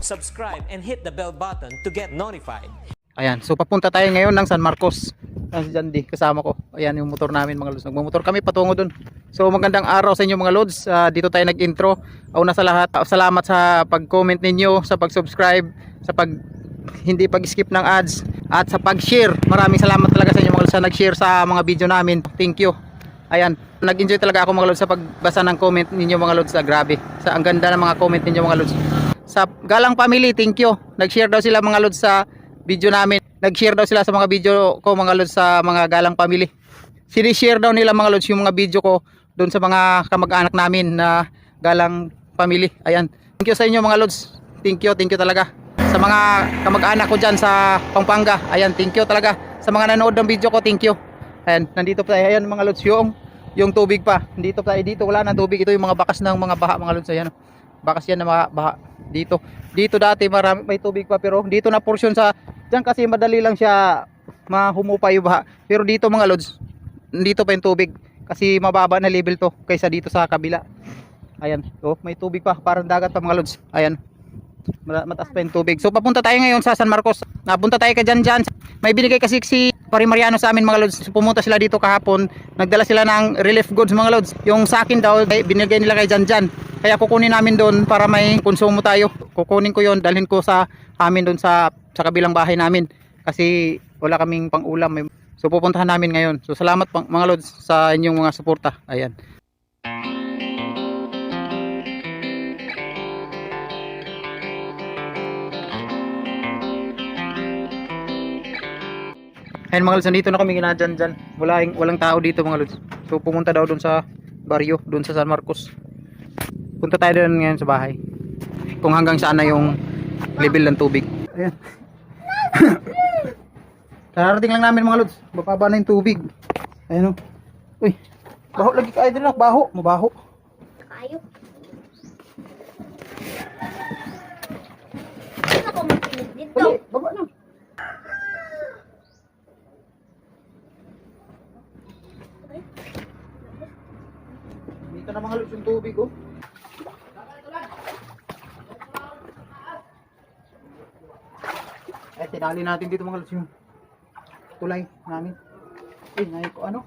subscribe and hit the bell button to get notified. Ayan, so papunta tayo ngayon ng San Marcos. Ayan si Jandy, kasama ko. Ayan yung motor namin mga lods. Nagmumotor kami patungo dun. So magandang araw sa inyo mga lods. Dito tayo nag-intro. Una sa lahat, salamat sa pag-comment ninyo, sa pag-subscribe, sa hindi pag-skip ng ads, at sa pag-share. Maraming salamat talaga sa inyo mga lods sa nag-share sa mga video namin. Thank you. Ayan, nag-enjoy talaga ako mga lods sa pagbasa ng comment ninyo mga lods. Grabe, ang ganda ng mga comment ninyo mga lods. Sa Galang Family, thank you. Nag-share daw sila mga lods sa video namin. Nag-share daw sila sa mga video ko mga lods sa mga Galang Family. Sinishare daw nila mga lods yung mga video ko doon sa mga kamag-anak namin na Galang Family. Ayan, thank you sa inyo mga lods. Thank you talaga. Sa mga kamag-anak ko dyan sa Pampanga, ayan, thank you talaga. Sa mga nanood ng video ko, thank you. Ayan, nandito pa tayo, ayan mga lods, yung tubig pa. Dito tayo, dito wala nang tubig. Ito yung mga bakas ng mga baha mga lods. Ayan, bakas yan ng mga baha. Dito dati marami, may tubig pa, pero dito na portion sa diyan kasi madali lang siya mahumupa yung baha. Pero dito mga lods, dito pa yung tubig kasi mababa na level to kaysa dito sa kabila. Ayan, oh, may tubig pa, parang dagat pa mga lods. Ayan, mataas pa yung tubig. So papunta tayo ngayon sa San Marcos. Napunta tayo kay Jan. May binigay kasi si Pari Mariano sa amin mga lods. Pumunta sila dito kahapon. Nagdala sila ng relief goods mga lods. Yung sa akin daw binigay nila kay Jan. Kaya kukunin namin doon para may konsumo tayo. Kukunin ko yon, dalhin ko sa amin doon sa kabilang bahay namin. Kasi wala kaming pang-ulam. So pupuntahan namin ngayon. So salamat mga lods sa inyong mga suporta. Ayan. Ayan mga lods, nandito na kami kina Jan. Walang tao dito mga lods. So pumunta daw doon sa baryo, doon sa San Marcos. Punta tayo doon ngayon sa bahay. Kung hanggang saan na yung level ng tubig. Ayan. Kararating lang namin mga lods. Bababa na yung tubig. Ayan o. Uy, baho lagi ka idol. Mabaho. Kayo. Ano ako magpinig dito? Uy, baba na. Dito na mga lods yung tubig oh. Eh, tinali natin dito mga lods yung tulay namin. Eh, naik ko ano?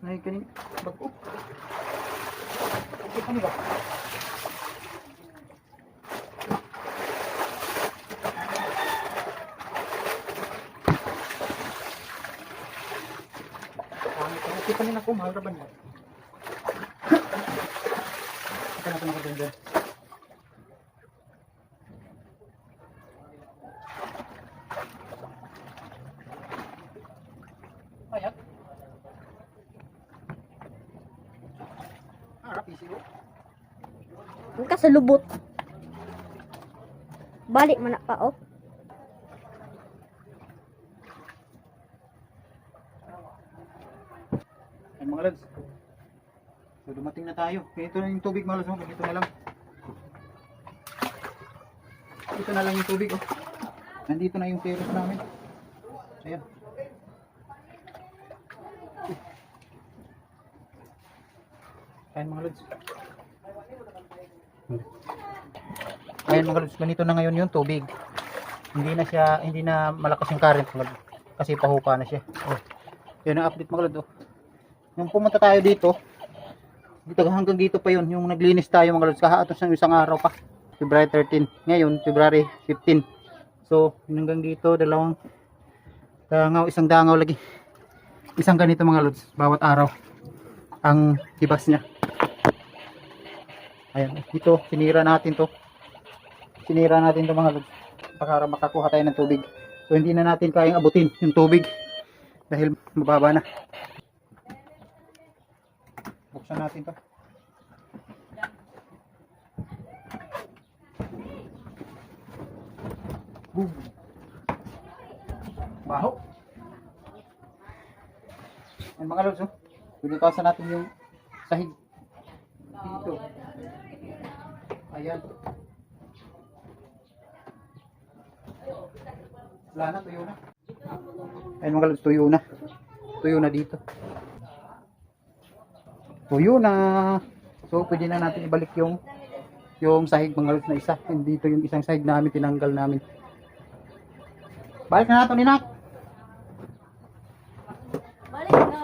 Naik kanin bago. Okay, ano ba? Okay, panin ako, mahal ka ba niya? Ika natin ako dyan. Ayan. Rapi siyo. Ang kasalubot. Balik man na pa, oh. Ay mga lods. So dumating na tayo. Ito na yung tubig mga lods. Ito na lang. Ito na lang yung tubig oh. Nandito na yung terrace namin. Ayan. Ayan mga lods. Ayan mga lods. Ganito na ngayon yung tubig. Hindi na malakas yung current mga lods. Kasi pahupa na siya. Oh. Yun ang update mga lods oh. Nung pumunta tayo dito hanggang dito pa yun, yung naglinis tayo mga lods, kahatos ng isang araw pa, February 13, ngayon February 15. So hanggang dito, isang dangaw lagi, isang ganito mga lods, bawat araw ang hibas niya. Ayan, dito sinira natin to mga lods para makakuha tayo ng tubig. So hindi na natin kayang abutin yung tubig dahil mababa na. Buksan natin to. Boom. Baho. Ayan mga lods oh. Pinutasan natin yung sahig. Dito. Ayan. Wala na, tuyo na. Ayan mga lods, tuyo na. Tuyo na dito. Tuyo na. So pwede na natin ibalik yung yung sahig mga lods na isa. Hindi ito yung isang sahig namin, tinanggal namin. Balik na natin, Ninak. Balik na.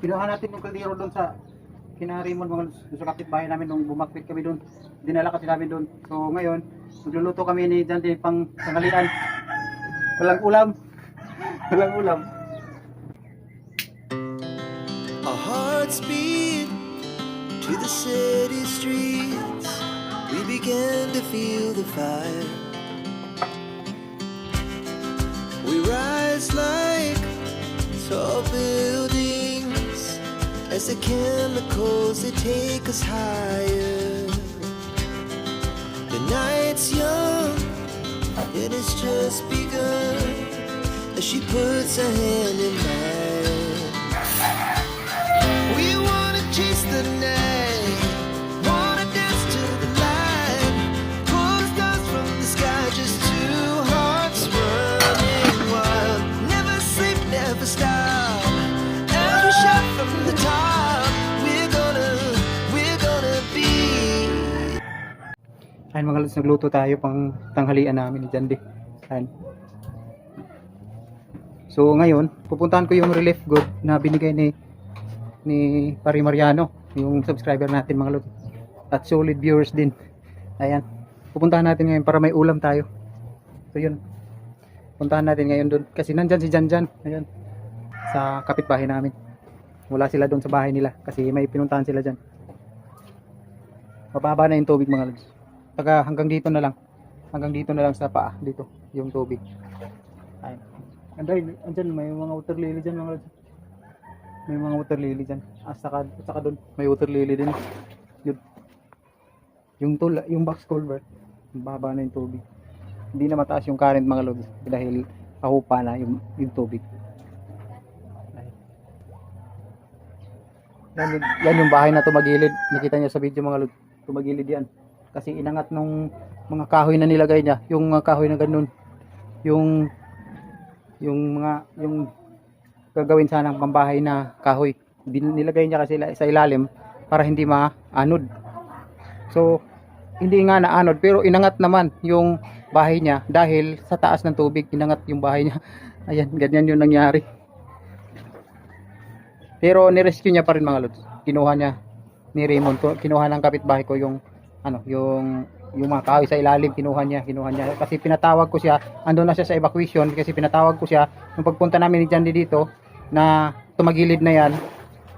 Kinuha natin yung kaldero doon sa Kinarimon, mga lods, doon sa kapitbahay namin nung bumakwit kami doon. Dinala kasi namin doon. So ngayon, magluluto kami ni Jandy pang tanghalian. Walang ulam. Walang ulam. Our hearts beat to the city streets. We began to feel the fire. We rise like tall buildings as the chemicals they take us higher. The night's young, it has just begun as she puts her hand in mine. We wanna chase the night, wanna dance to the light, pull stars from the sky, just two hearts running wild. Never sleep, never stop, every shot from the top. We're gonna be. Ayun mga lods, nagluto tayo pang tanghalian namin ni Jandy. Ayun. So ngayon, pupuntahan ko yung relief good na binigay ni Pari Mariano, yung subscriber natin mga lods. At solid viewers din. Ayan. Pupuntahan natin ngayon para may ulam tayo. So yun. Puntahan natin ngayon doon kasi nandyan si Janjan. Ayan. Sa kapitbahay namin. Wala sila doon sa bahay nila kasi may pinuntahan sila dyan. Mababa na yung tubig mga lods. Taga hanggang dito na lang. Hanggang dito na lang sa paa. Dito yung tubig. Ayan. Andyan may mga water lily dyan mga lods. May mga water lily dyan. Saka doon may water lily din. Yun. Yung box culvert. Baba na yung tubig. Hindi na mataas yung current mga lods dahil ahupa na yung tubig. Yan yung bahay na tumagilid. Nakita niyo sa video mga lods. Tumagilid yan. Kasi inangat nung mga kahoy na nilagay niya, yung mga kahoy na ganun, yung gagawin sanang pambahay na kahoy, nilagay niya kasi sa ilalim para hindi maanod. So hindi nga naanod, pero inangat naman yung bahay niya dahil sa taas ng tubig, inangat yung bahay niya. Ayan, ganyan yung nangyari. Pero nirescue niya pa rin mga lods. Kinuha niya ni Raymond, kinuha ng kapitbahay ko yung yung mga kahoy sa ilalim, kinuha niya kasi pinatawag ko siya, andun na siya sa evacuation kasi pinatawag ko siya nung pagpunta namin ni Jandy dito na tumagilid na yan,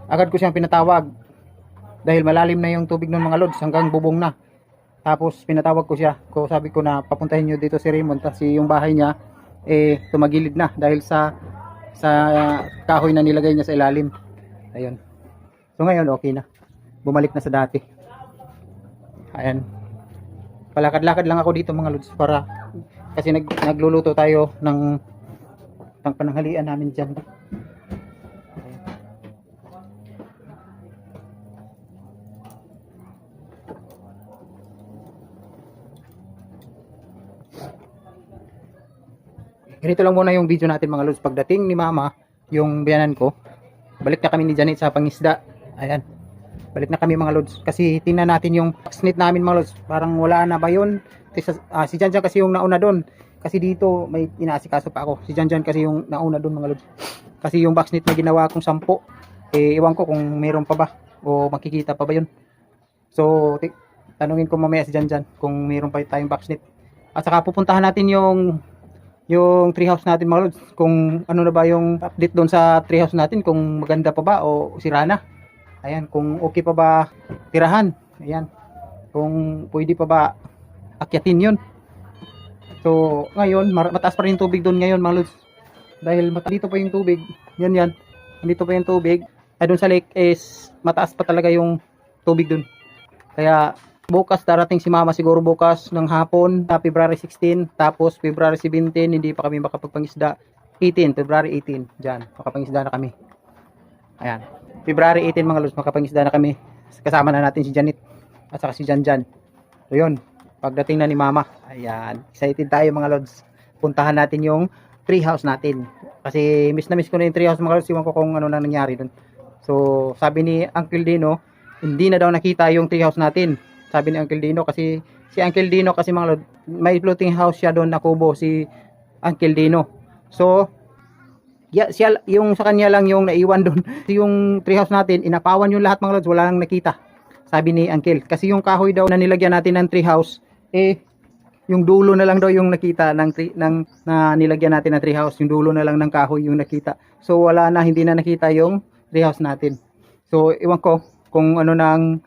agad ko siyang pinatawag dahil malalim na yung tubig ng mga lods, hanggang bubong na. Tapos pinatawag ko siya, sabi ko na papuntahin niyo dito si Raymond kasi yung bahay niya tumagilid na dahil sa kahoy na nilagay niya sa ilalim. Ayun. So ngayon okay na, bumalik na sa dati. Ayan, palakad-lakad lang ako dito mga lods para kasi nagluluto tayo ng pananghalian namin dyan. Ganito lang muna yung video natin mga lods. Pagdating ni mama, yung biyanan ko, balik na kami ni Janet sa pangisda. Ayan, balik na kami mga lods kasi tingnan natin yung snit namin mga lods, parang wala na ba yun. Si Janjan kasi yung nauna doon kasi dito may inaasikaso pa ako. Si Janjan kasi yung nauna doon mga lods kasi yung backsnit na ginawa kong 10 iwan ko kung meron pa ba o makikita pa ba yun. So tanungin ko mamaya si Janjan kung meron pa tayong backsnit, at saka pupuntahan natin yung treehouse natin mga lods, kung ano na ba yung update doon sa treehouse natin, kung maganda pa ba o sira na. Ayan, kung okay pa ba tirahan. Ayan, kung pwede pa ba akyatin yun. So ngayon mataas pa rin yung tubig doon ngayon mga lods, dahil dito pa yung tubig, yan dito pa yung tubig, ay doon sa lake is mataas pa talaga yung tubig doon. Kaya bukas darating si mama, siguro bukas ng hapon, February 16, tapos February 17 hindi pa kami makapagpangisda. 18, February 18 dyan makapangisda na kami. Ayan, February 18 mga lods, makapangisda na kami, kasama na natin si Janet at saka si Janjan. So yun, pagdating na ni mama, ayan, excited tayo mga lods, puntahan natin yung treehouse natin kasi miss na miss ko na yung treehouse mga lods. Iwan ko kung ano na nangyari dun. So sabi ni Uncle Dino, hindi na daw nakita yung treehouse natin, sabi ni Uncle Dino, kasi si Uncle Dino kasi mga lods, may floating house siya doon na kubo, si Uncle Dino. So siya, yung sa kanya lang yung naiwan doon. Yung treehouse natin, inapawan yung lahat mga lods, wala nang nakita, sabi ni Uncle. Kasi yung kahoy daw na nilagyan natin ng treehouse, yung dulo na lang daw yung nakita na nilagyan natin ng treehouse, yung dulo na lang ng kahoy yung nakita. So wala na, hindi na nakita yung treehouse natin. So iwan ko kung ano nang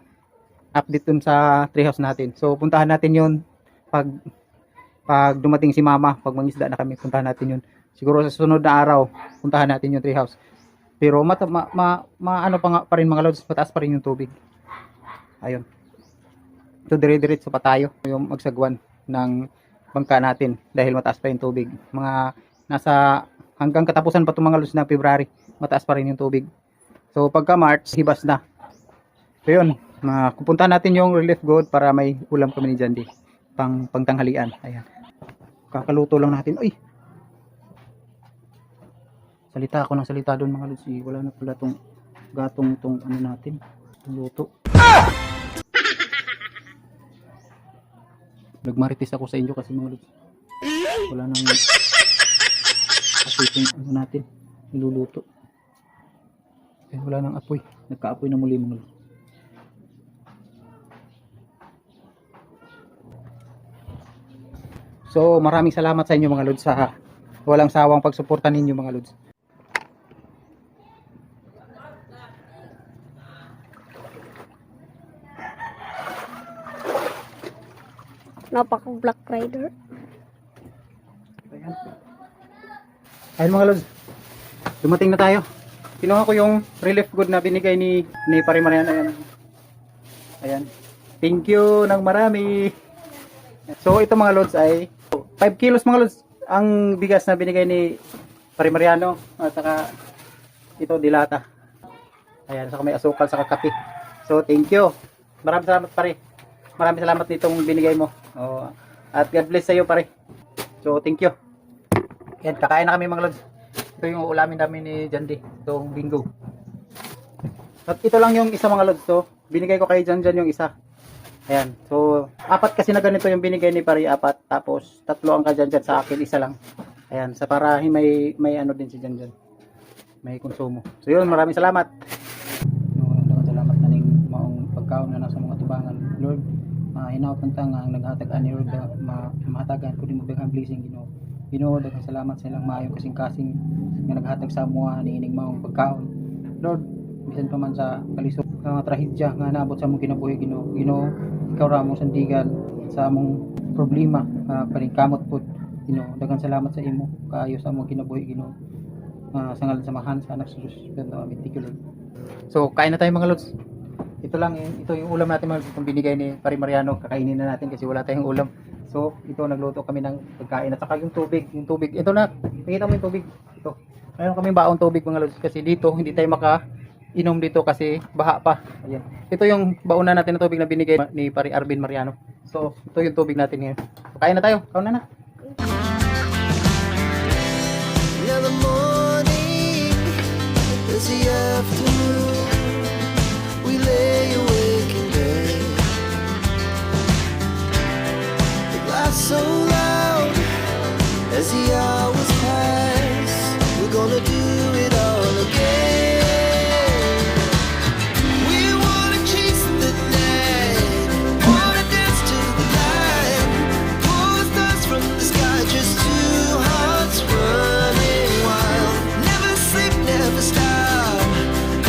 update dun sa treehouse natin. So puntahan natin yun pag dumating si mama, pag mangisda na kami, puntahan natin yun. Siguro sa susunod na araw, puntahan natin yung treehouse. Pero ano pa rin mga lods, mataas pa rin yung tubig. Ayun. So dire-diretso pa tayo yung magsagwan ng bangka natin dahil mataas pa yung tubig. Mga nasa hanggang katapusan pa itong mga lods na February, mataas pa rin yung tubig. So pagka March, hibas na. So yun, pupuntahan natin yung relief goat para may ulam kami ni Jandy pangtanghalian. Ayan, kakaluto lang natin. Uy, salita ako ng salita doon mga lods, wala na pala tong gatong itong ano natin, luto. Nagmarites ako sa inyo kasi mga lods, wala nang apoy itong ano natin niluluto. Wala nang apoy, nagka-apoy na muli mga lods. So maraming salamat sa inyo mga lods sa walang sawang pagsuporta ninyo mga lods. Napaka Black Rider. Ayun mga lods, dumating na tayo. Kinuha ko yung relief good na binigay ni Pare Marian. Ayan. Ayan. Thank you ng marami. So ito mga lods ay 5 kilos mga lods ang bigas na binigay ni Pare Mariano, at saka ito dilata. Ayan, saka may asukal, saka kape. So thank you. Maraming salamat pare. Maraming salamat nitong binigay mo. At God bless sa iyo pare. So thank you. Yan, kakain na kami mga lods. Ito yung ulamin namin ni Jandy, itong bingo. At ito lang yung isa mga lods. So binigay ko kay Jan yung isa. Ayan. So 4 kasi na ganito yung binigay ni pare, 4. Tapos 3 ang kay Jan sa akin, isa lang. Ayan, sa para may ano din si Jan. May konsumo. So yun, maraming salamat. Salamat na ning maong pagkaon na nasa mga tubangan. Lord, hinaot ng tanga ang naghatag ani Lord, mahatagan ko din mo daghang blessing Ginoo. Ginoo, daghang salamat sa ilang maayo kasing-kasing nga naghatag sa amuha niining maong pagkaon. Lord, bisan pa man sa kalisod nga trahedya nga naabot sa among kinabuhi Ginoo. Ginoo, ikaw ra among sandigan sa among problema, paningkamot pud Ginoo. Daghang salamat sa imo kaayo sa among kinabuhi Ginoo. Sa ngalan sa Mahan sa anak sa Diyos. Thank you Lord. So kain na tayo mga lods. Ito yung ulam natin mga lods, itong binigay ni Pare Mariano. Kakainin na natin kasi wala tayong ulam. So ito, nagluto kami ng pagkain at saka yung tubig, ito na, nakita mo yung tubig ito, mayroon kaming baon tubig mga lods kasi dito hindi tayo makainom dito kasi baha pa. Ayan, ito yung baon natin na tubig na binigay ni Pare Arvin Mariano. So ito yung tubig natin ngayon. Kain na tayo, kaon na. Now the morning is the afternoon. We lay awake in bed. The glass so loud as the hours pass. We're gonna do it all again. We wanna chase the night, wanna dance to the light. Pull the stars from the sky, just two hearts running wild. Never sleep, never stop.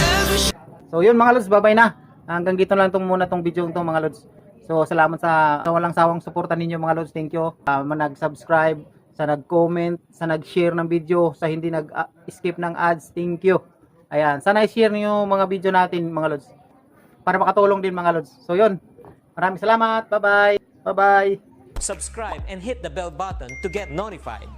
As we So yun mga lods, bye-bye na. Hanggang dito lang muna tong video itong mga lods. So salamat sa walang sawang suporta ninyo mga lods. Thank you. Nag-subscribe, sa nag-comment, sa nag-share ng video, sa hindi nag-skip ng ads. Thank you. Ayan, sana i-share niyo mga video natin mga lods para makatulong din mga lods. So yun. Maraming salamat. Bye-bye. Bye-bye. Subscribe and hit the bell button to get notified.